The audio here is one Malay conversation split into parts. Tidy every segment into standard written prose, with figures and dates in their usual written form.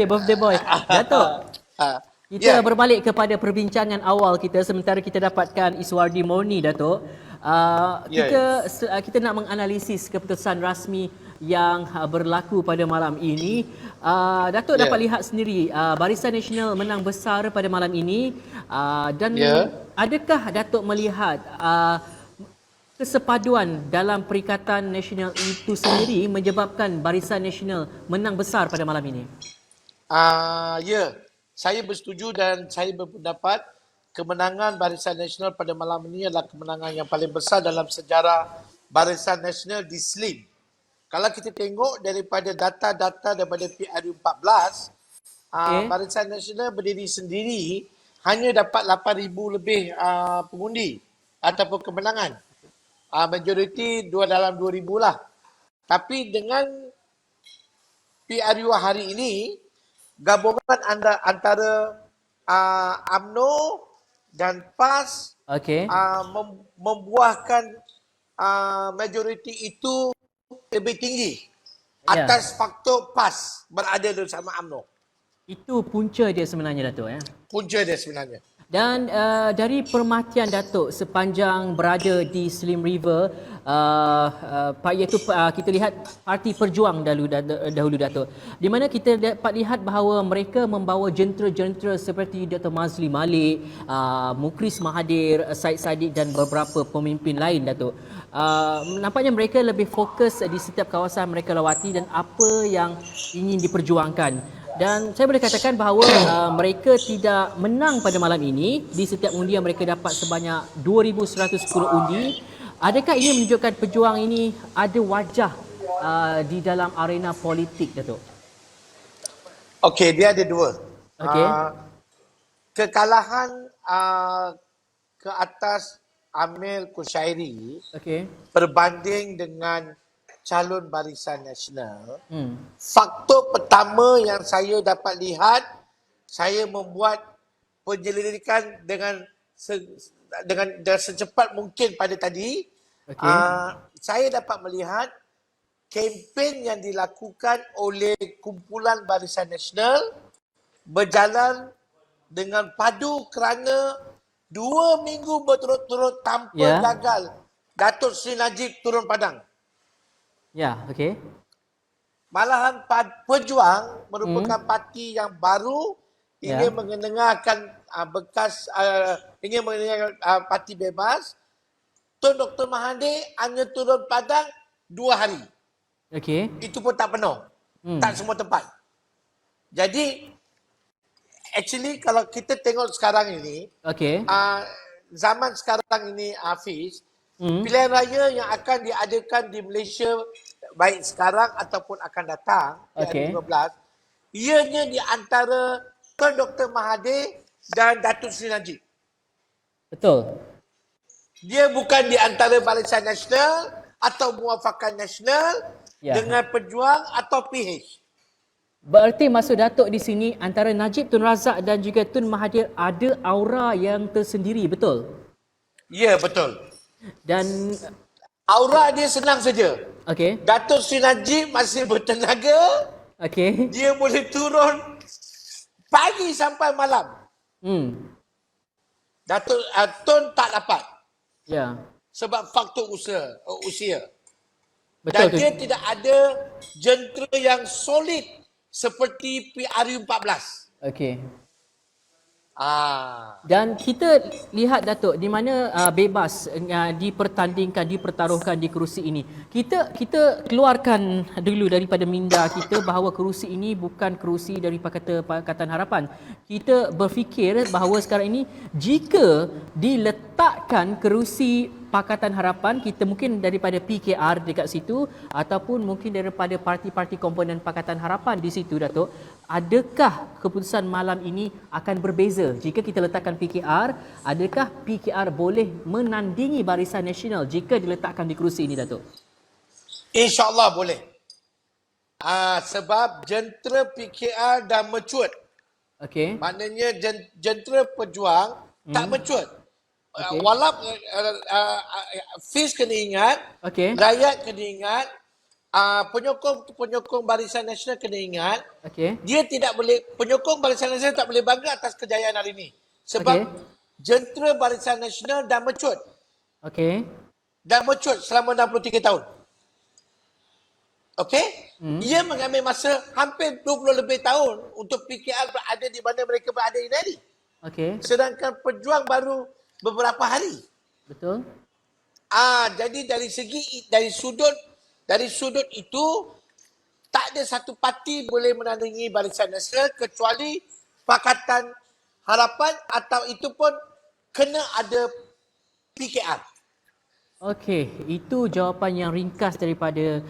Okay, birthday boy. Datuk, kita berbalik kepada perbincangan awal kita sementara kita dapatkan Iswardi Morni, Datuk. Kita nak menganalisis keputusan rasmi yang berlaku pada malam ini. Datuk dapat lihat sendiri Barisan Nasional menang besar pada malam ini, dan adakah Datuk melihat kesepaduan dalam Perikatan Nasional itu sendiri menyebabkan Barisan Nasional menang besar pada malam ini? Saya bersetuju dan saya berpendapat kemenangan Barisan Nasional pada malam ini adalah kemenangan yang paling besar dalam sejarah Barisan Nasional di SLIM. Kalau kita tengok daripada data-data daripada PRU14, Barisan Nasional berdiri sendiri hanya dapat 8,000 lebih pengundi ataupun kemenangan. Majoriti dalam 2,000 lah. Tapi dengan PRU hari ini, gabungan antara UMNO dan PAS membuahkan majoriti itu lebih tinggi atas faktor PAS berada bersama UMNO. Itu punca dia sebenarnya, Datuk. Punca dia sebenarnya. Dan dari permatian Datuk sepanjang berada di Slim River, iaitu kita lihat Parti Perjuang dahulu, Datuk, di mana kita dapat lihat bahawa mereka membawa jentera-jentera seperti Dr. Mazli Malik, Mukris Mahathir, Said Sadiq dan beberapa pemimpin lain, Datuk. Nampaknya mereka lebih fokus di setiap kawasan mereka lawati dan apa yang ingin diperjuangkan. Dan saya boleh katakan bahawa mereka tidak menang pada malam ini. Di setiap undi yang mereka dapat sebanyak 2,110 undi. Adakah ini menunjukkan pejuang ini ada wajah di dalam arena politik, Datuk? Okey, dia ada dua. Kekalahan ke atas Amir Kushairi berbanding dengan calon Barisan Nasional. Faktor pertama yang saya dapat lihat, saya membuat penyelidikan dengan secepat mungkin pada tadi. Saya dapat melihat kempen yang dilakukan oleh kumpulan Barisan Nasional berjalan dengan padu kerana 2 minggu berturut-turut tanpa gagal Datuk Seri Najib turun padang. Malahan Perjuang merupakan parti yang baru, ingin mengenengahkan ingin mengenengahkan parti bebas. Tun Dr. Mahathir hanya turun padang 2 hari. Itu pun tak penuh. Tak semua tempat. Jadi, actually kalau kita tengok sekarang ini, zaman sekarang ini, Hafiz, pilihan raya yang akan diadakan di Malaysia baik sekarang ataupun akan datang 2015, ianya di antara Tuan Dr. Mahathir dan Datuk Seri Najib. Betul. Dia bukan di antara Barisan Nasional atau Muafakat Nasional dengan Perjuang atau PH. Berarti maksud Datuk di sini antara Najib Tun Razak dan juga Tun Mahathir ada aura yang tersendiri, betul? Ya, betul. Dan aura dia senang saja. Datuk Seri Najib masih bertenaga. Dia boleh turun pagi sampai malam. Datuk Tun tak dapat. Sebab faktor usia. Dan dia tidak ada jentera yang solid seperti PRU14. Dan kita lihat, Datuk, di mana bebas dipertandingkan, dipertaruhkan di kerusi ini. Kita keluarkan dulu daripada minda kita bahawa kerusi ini bukan kerusi dari Pakatan Harapan. Kita berfikir bahawa sekarang ini jika diletakkan kerusi Pakatan Harapan, kita mungkin daripada PKR dekat situ ataupun mungkin daripada parti-parti komponen Pakatan Harapan di situ, Datuk. Adakah keputusan malam ini akan berbeza? Jika kita letakkan PKR, adakah PKR boleh menandingi Barisan Nasional jika diletakkan di kerusi ini, Datuk? InsyaAllah boleh. Sebab jentera PKR dah mature. Maknanya jentera Perjuang tak mature. Walaupun Fiz kena ingat, rakyat kena ingat, penyokong Barisan Nasional kena ingat, Okey. dia tidak boleh, penyokong Barisan Nasional tak boleh bangga atas kejayaan hari ini. Sebab Okey. jentera Barisan Nasional dah mecut. Okey. Dah mecut selama 63 tahun. Okey? Ia mengambil masa hampir 20 lebih tahun untuk PKR berada di mana mereka berada ini hari. Okey. Sedangkan pejuang baru beberapa hari. Betul. Jadi dari sudut itu tak ada satu parti boleh menandingi Barisan Nasional kecuali Pakatan Harapan atau itu pun kena ada PKR. Okey, itu jawapan yang ringkas daripada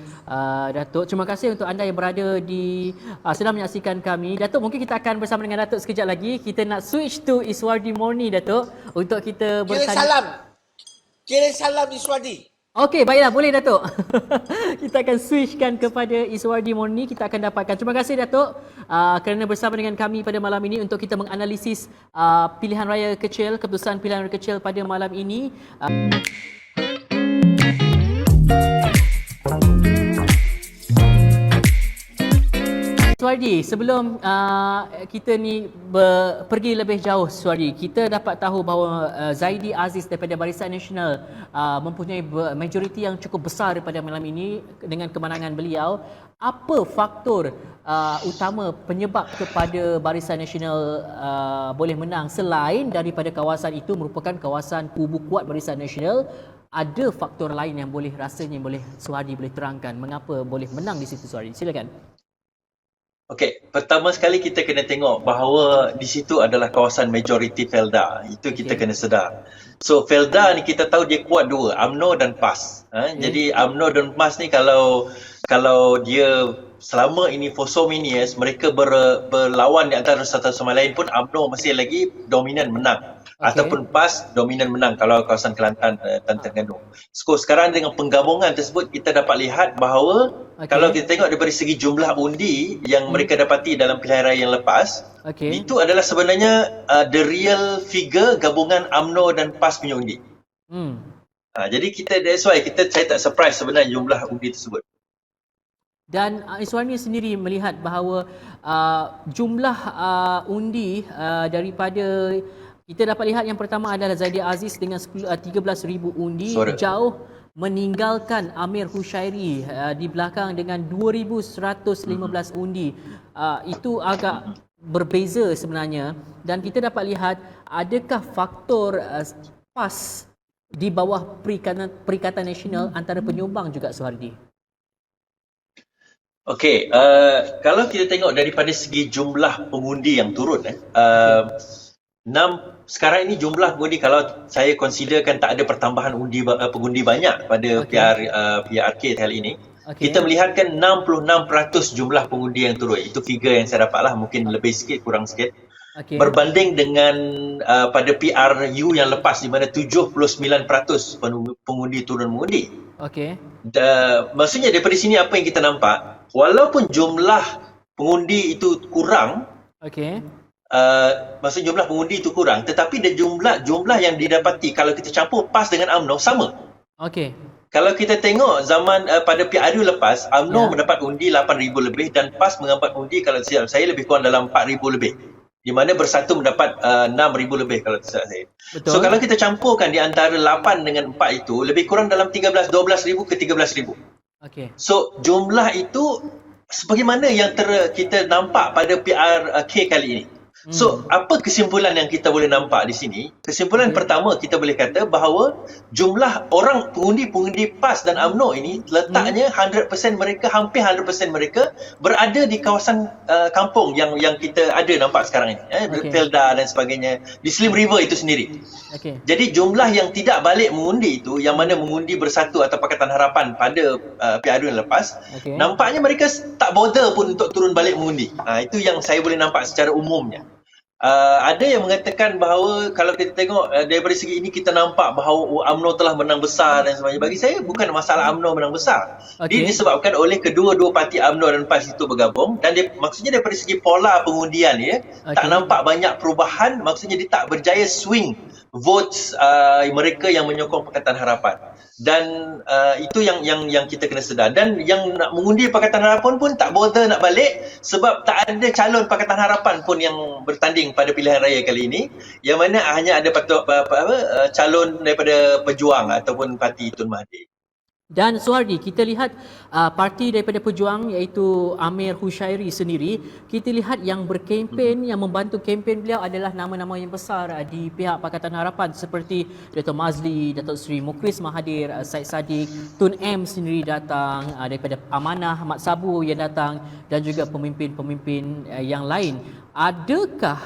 Datuk. Terima kasih untuk anda yang berada di sedang menyaksikan kami. Datuk, mungkin kita akan bersama dengan Datuk sekejap lagi. Kita nak switch to Iswardi Morni, Datuk, untuk kita bertanya. Kirim salam Iswadi. Okey, baiklah, boleh Datuk. Kita akan switchkan kepada Iswardi Morni. Kita akan dapatkan. Terima kasih Datuk kerana bersama dengan kami pada malam ini untuk kita menganalisis pilihan raya kecil, keputusan pilihan raya kecil pada malam ini. Suardi, sebelum kita ni pergi lebih jauh, Suardi, kita dapat tahu bahawa Zaidi Aziz daripada Barisan Nasional mempunyai majoriti yang cukup besar daripada malam ini dengan kemenangan beliau. Apa faktor utama penyebab kepada Barisan Nasional boleh menang selain daripada kawasan itu merupakan kawasan kubu kuat Barisan Nasional? Ada faktor lain yang boleh rasanya boleh Suardi boleh terangkan mengapa boleh menang di situ, Suardi? Silakan. Okey, pertama sekali kita kena tengok bahawa di situ adalah kawasan majoriti Felda. Itu kita kena sedar. So Felda ni kita tahu dia kuat dua, UMNO dan PAS. Jadi UMNO dan PAS ni kalau dia selama ini for so many years mereka berlawan di antara satu sama lain pun UMNO masih lagi dominan menang. Ataupun PAS dominan menang kalau kawasan Kelantan dan Terengganu. So sekarang dengan penggabungan tersebut kita dapat lihat bahawa kalau kita tengok daripada segi jumlah undi yang mereka dapati dalam pilihan raya yang lepas, itu adalah sebenarnya the real figure gabungan UMNO dan PAS punya undi. Jadi that's why saya tak surprise sebenarnya jumlah undi tersebut. Dan Iswardi sendiri melihat bahawa jumlah undi daripada kita dapat lihat yang pertama adalah Zaidi Aziz dengan 13,000 undi jauh meninggalkan Amir Hushairi di belakang dengan 2,115 undi. Itu agak berbeza sebenarnya dan kita dapat lihat adakah faktor PAS di bawah Perikatan Nasional antara penyumbang juga, Suhardi? Okey, kalau kita tengok daripada segi jumlah pengundi yang turun sekarang ini jumlah pengundi kalau saya considerkan tak ada pertambahan pengundi banyak pada PRK kali ini. Kita melihatkan 66% jumlah pengundi yang turun. Itu figure yang saya dapatlah, mungkin lebih sikit kurang sikit. Berbanding dengan pada PRU yang lepas di mana 79% pengundi turun mengundi. Maksudnya daripada sini apa yang kita nampak, walaupun jumlah pengundi itu kurang, maksud jumlah pengundi itu kurang, tetapi jumlah yang didapati kalau kita campur PAS dengan UMNO sama. Kalau kita tengok zaman pada PRU lepas, UMNO mendapat undi 8,000 lebih dan PAS mendapat undi kalau silap saya lebih kurang dalam 4,000 lebih. Di mana bersatu mendapat 6,000 lebih kalau silap saya. So kalau kita campurkan di antara 8 dengan 4 itu lebih kurang dalam 12,000 ke 13,000. So jumlah itu sebagaimana yang kita nampak pada PRK kali ini. So, apa kesimpulan yang kita boleh nampak di sini? Kesimpulan pertama, kita boleh kata bahawa jumlah orang pengundi PAS dan UMNO ini letaknya 100% mereka, hampir 100% mereka berada di kawasan kampung yang kita ada nampak sekarang ini. Felda dan sebagainya. Di Slim River itu sendiri. Jadi, jumlah yang tidak balik mengundi itu, yang mana mengundi bersatu atau Pakatan Harapan pada PRU yang lepas, nampaknya mereka tak bother pun untuk turun balik mengundi. Itu yang saya boleh nampak secara umumnya. Ada yang mengatakan bahawa kalau kita tengok daripada segi ini kita nampak bahawa UMNO telah menang besar dan sebagainya. Bagi saya bukan masalah UMNO menang besar. Dia disebabkan oleh kedua-dua parti UMNO dan PAS itu bergabung dan maksudnya daripada segi pola pengundian tak nampak banyak perubahan, maksudnya dia tak berjaya swing votes mereka yang menyokong Pakatan Harapan. Dan itu yang kita kena sedar. Dan yang nak mengundi Pakatan Harapan pun tak bother nak balik sebab tak ada calon Pakatan Harapan pun yang bertanding pada pilihan raya kali ini, yang mana hanya ada calon daripada Pejuang ataupun parti Tun Mahathir. Dan Suhardi, kita lihat parti daripada Pejuang iaitu Amir Hushairi sendiri, kita lihat yang berkempen, yang membantu kempen beliau adalah nama-nama yang besar di pihak Pakatan Harapan seperti Dato' Mazli, Dato' Seri Mukhlis Mahathir, Syed Saddiq, Tun M sendiri datang, daripada Amanah Ahmad Sabu yang datang dan juga pemimpin-pemimpin yang lain. Adakah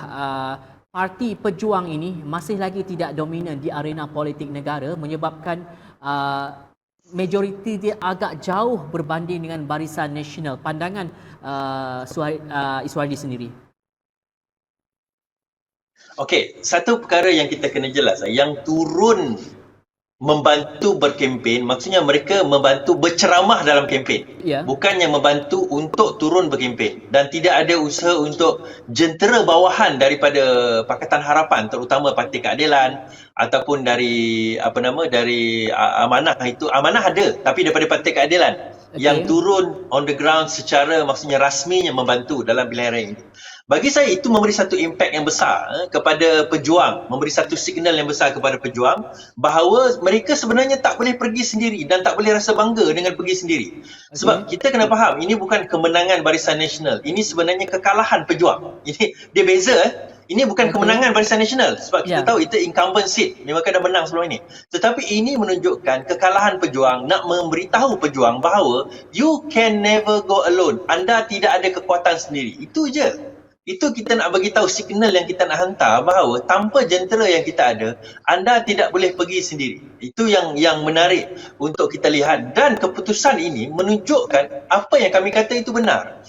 parti Pejuang ini masih lagi tidak dominan di arena politik negara menyebabkan majoriti dia agak jauh berbanding dengan Barisan Nasional? Pandangan Iswardi sendiri. Okey, satu perkara yang kita kena jelas, yang turun membantu berkempen, maksudnya mereka membantu berceramah dalam kempen. Bukannya membantu untuk turun berkempen, dan tidak ada usaha untuk jentera bawahan daripada Pakatan Harapan, terutama Parti Keadilan ataupun dari dari Amanah. Itu Amanah ada, tapi daripada Parti Keadilan yang turun on the ground secara maksudnya rasminya membantu dalam pilihan raya ini. Bagi saya itu memberi satu impak yang besar kepada Pejuang, memberi satu signal yang besar kepada Pejuang bahawa mereka sebenarnya tak boleh pergi sendiri dan tak boleh rasa bangga dengan pergi sendiri. Sebab kita kena faham, ini bukan kemenangan Barisan Nasional, ini sebenarnya kekalahan Pejuang. Ini dia beza. Ini bukan kemenangan Barisan Nasional sebab kita tahu itu incumbent seat, mereka dah menang sebelum ini. Tetapi ini menunjukkan kekalahan Pejuang, nak memberitahu Pejuang bahawa you can never go alone. Anda tidak ada kekuatan sendiri. Itu je. Itu kita nak bagi tahu signal yang kita nak hantar bahawa tanpa jentera yang kita ada, anda tidak boleh pergi sendiri. Itu yang menarik untuk kita lihat, dan keputusan ini menunjukkan apa yang kami kata itu benar.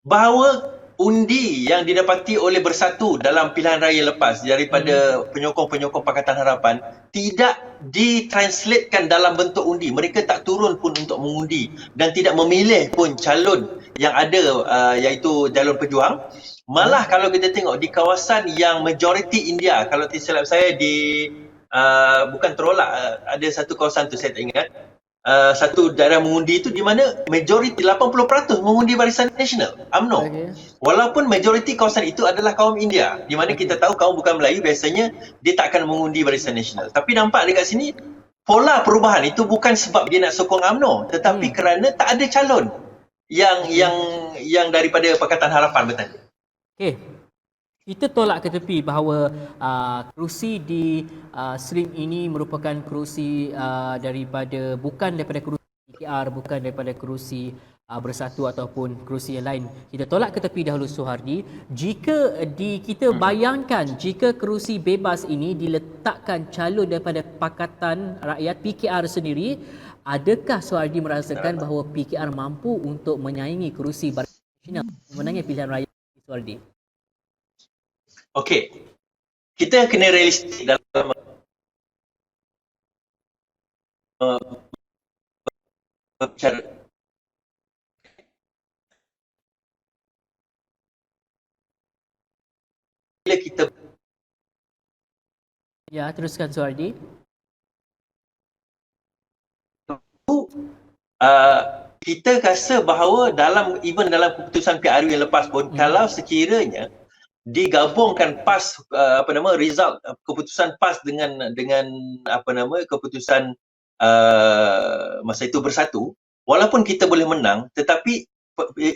Bahawa undi yang didapati oleh Bersatu dalam pilihan raya lepas daripada penyokong-penyokong Pakatan Harapan tidak ditranslatekan dalam bentuk undi. Mereka tak turun pun untuk mengundi dan tidak memilih pun calon yang ada iaitu calon Pejuang. Malah kalau kita tengok di kawasan yang majoriti India, kalau tidak silap saya di bukan Terolak, ada satu kawasan tu saya tak ingat, satu daerah mengundi itu di mana majoriti 80% mengundi Barisan Nasional, UMNO. Walaupun majoriti kawasan itu adalah kaum India, di mana kita tahu kaum bukan Melayu biasanya dia tak akan mengundi Barisan Nasional. Tapi nampak dekat sini pola perubahan itu bukan sebab dia nak sokong UMNO, tetapi kerana tak ada calon yang daripada Pakatan Harapan bertanding. Okey, kita tolak ke tepi bahawa kerusi di SLIM ini merupakan kerusi bukan daripada kerusi PKR, bukan daripada kerusi Bersatu ataupun kerusi yang lain. Kita tolak ke tepi dahulu, Suhardi. Jika kita bayangkan jika kerusi bebas ini diletakkan calon daripada Pakatan Rakyat PKR sendiri, adakah Suhardi merasakan bahawa PKR mampu untuk menyaingi kerusi Barisan Nasional memenangi pilihan raya? Suhardi. Okey. Kita kena realistik dalam berbicara. Bila kita teruskan Suhardi. Kita rasa bahawa dalam keputusan PRU yang lepas pun, kalau sekiranya digabungkan PAS result keputusan PAS dengan keputusan masa itu Bersatu, walaupun kita boleh menang, tetapi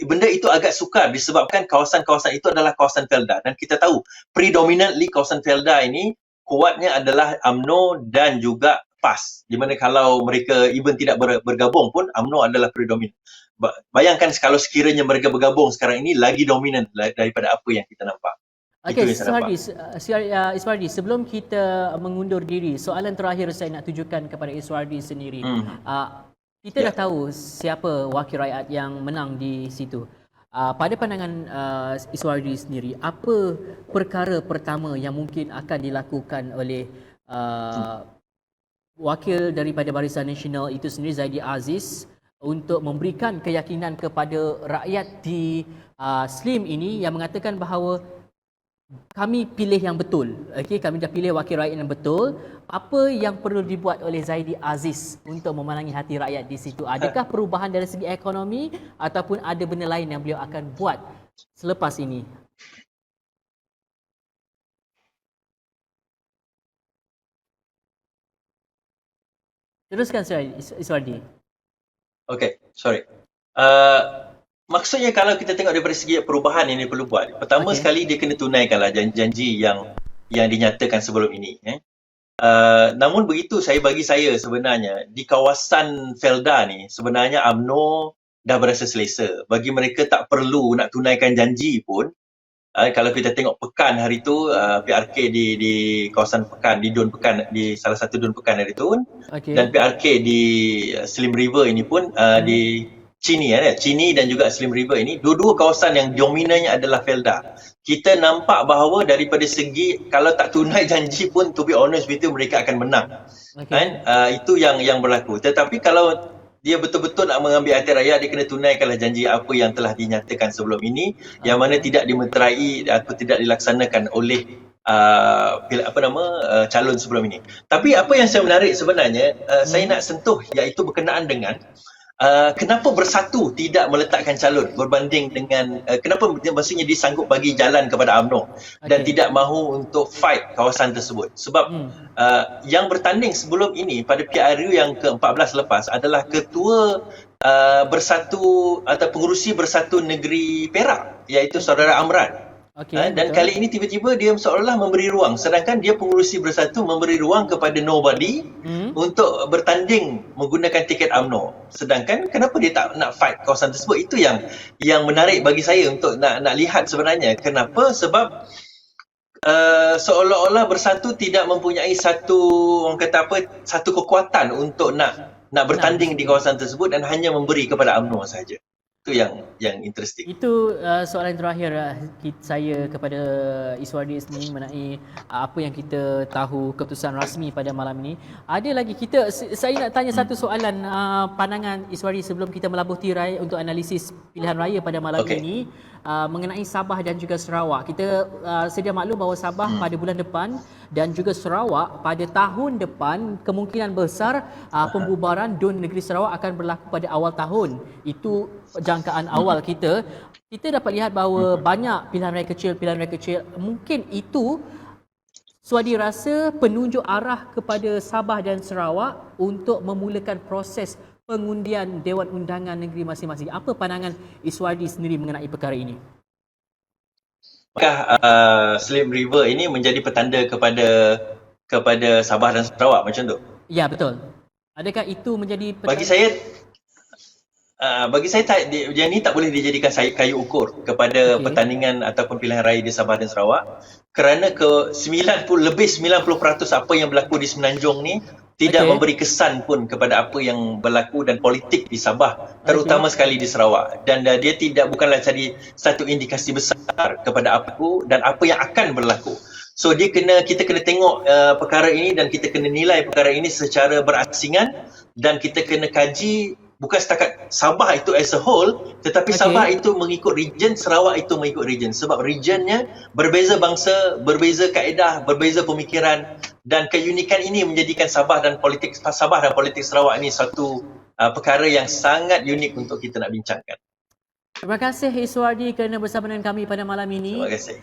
benda itu agak sukar disebabkan kawasan-kawasan itu adalah kawasan Felda, dan kita tahu predominantly kawasan Felda ini kuatnya adalah UMNO dan juga PAS, di mana kalau mereka even tidak bergabung pun UMNO adalah predominan. Bayangkan kalau sekiranya mereka bergabung sekarang ini lagi dominan daripada apa yang kita nampak. Okey, Iswardi, sebelum kita mengundur diri, soalan terakhir saya nak tujukan kepada Iswardi sendiri. Kita dah tahu siapa wakil rakyat yang menang di situ. Pada pandangan Iswardi sendiri, apa perkara pertama yang mungkin akan dilakukan oleh wakil daripada Barisan Nasional itu sendiri, Zaidi Aziz, untuk memberikan keyakinan kepada rakyat di SLIM ini yang mengatakan bahawa kami pilih yang betul. Okey, kami dah pilih wakil rakyat yang betul. Apa yang perlu dibuat oleh Zaidi Aziz untuk memenangi hati rakyat di situ? Adakah perubahan dari segi ekonomi ataupun ada benda lain yang beliau akan buat selepas ini? Teruskan Iswardi. Okey, sorry. Maksudnya kalau kita tengok daripada segi perubahan yang dia perlu buat, pertama sekali dia kena tunaikanlah janji-janji yang dinyatakan sebelum ini. Namun begitu bagi saya sebenarnya di kawasan Felda ni sebenarnya UMNO dah berasa selesa. Bagi mereka tak perlu nak tunaikan janji pun. Kalau kita tengok Pekan hari tu, PRK di kawasan Pekan, di Dun Pekan, di salah satu Dun Pekan hari tu, dan PRK di Slim River ini pun di Chini dan juga Slim River ini, dua-dua kawasan yang dominannya adalah Felda. Kita nampak bahawa daripada segi kalau tak tunai janji pun, to be honest with you, mereka akan menang. Itu yang berlaku. Tetapi kalau dia betul-betul nak mengambil hati rakyat, dia kena tunaikanlah janji apa yang telah dinyatakan sebelum ini, yang mana tidak dimeterai atau tidak dilaksanakan oleh calon sebelum ini. Tapi apa yang saya menarik sebenarnya, saya nak sentuh iaitu berkenaan dengan kenapa Bersatu tidak meletakkan calon berbanding dengan kenapa maksudnya dia sanggup bagi jalan kepada UMNO dan tidak mahu untuk fight kawasan tersebut. Sebab yang bertanding sebelum ini pada PRU yang ke-14 lepas adalah ketua Bersatu atau pengerusi Bersatu Negeri Perak, iaitu saudara Amran. Dan kali ini tiba-tiba dia seolah-olah memberi ruang, sedangkan dia pengerusi Bersatu memberi ruang kepada nobody untuk bertanding menggunakan tiket UMNO. Sedangkan kenapa dia tak nak fight kawasan tersebut? Itu yang menarik bagi saya untuk nak lihat sebenarnya. Kenapa? Sebab seolah-olah Bersatu tidak mempunyai satu kekuatan untuk nak bertanding di kawasan tersebut dan hanya memberi kepada UMNO sahaja. Itu yang interesting. Itu soalan terakhir saya kepada Iswardi sendiri mengenai apa yang kita tahu keputusan rasmi pada malam ini. Ada lagi saya nak tanya satu soalan pandangan Iswardi sebelum kita melabuh tirai untuk analisis pilihan raya pada malam ini. Mengenai Sabah dan juga Sarawak. Kita sedia maklum bahawa Sabah pada bulan depan dan juga Sarawak pada tahun depan kemungkinan besar pembubaran DUN Negeri Sarawak akan berlaku pada awal tahun. Itu jangkaan awal kita. Kita dapat lihat bahawa banyak pilihan raya kecil. Mungkin itu Iswardi rasa penunjuk arah kepada Sabah dan Sarawak untuk memulakan proses pengundian Dewan Undangan Negeri masing-masing. Apa pandangan Iswardi sendiri mengenai perkara ini? Apakah Slim River ini menjadi petanda kepada Sabah dan Sarawak macam tu? Ya, betul. Adakah itu menjadi petanda? Bagi saya yang ni tak boleh dijadikan kayu ukur kepada pertandingan ataupun pilihan raya di Sabah dan Sarawak, kerana lebih 90% apa yang berlaku di Semenanjung ni tidak memberi kesan pun kepada apa yang berlaku dan politik di Sabah, terutama sekali di Sarawak, dan dia bukanlah jadi satu indikasi besar kepada apa yang akan berlaku. So kita kena tengok perkara ini dan kita kena nilai perkara ini secara berasingan, dan kita kena kaji bukan setakat Sabah itu as a whole, tetapi Sabah itu mengikut region, Sarawak itu mengikut region. Sebab regionnya berbeza bangsa, berbeza kaedah, berbeza pemikiran, dan keunikan ini menjadikan Sabah dan politik Sarawak ini satu perkara yang sangat unik untuk kita nak bincangkan. Terima kasih Iswardi kerana bersama dengan kami pada malam ini. Terima kasih.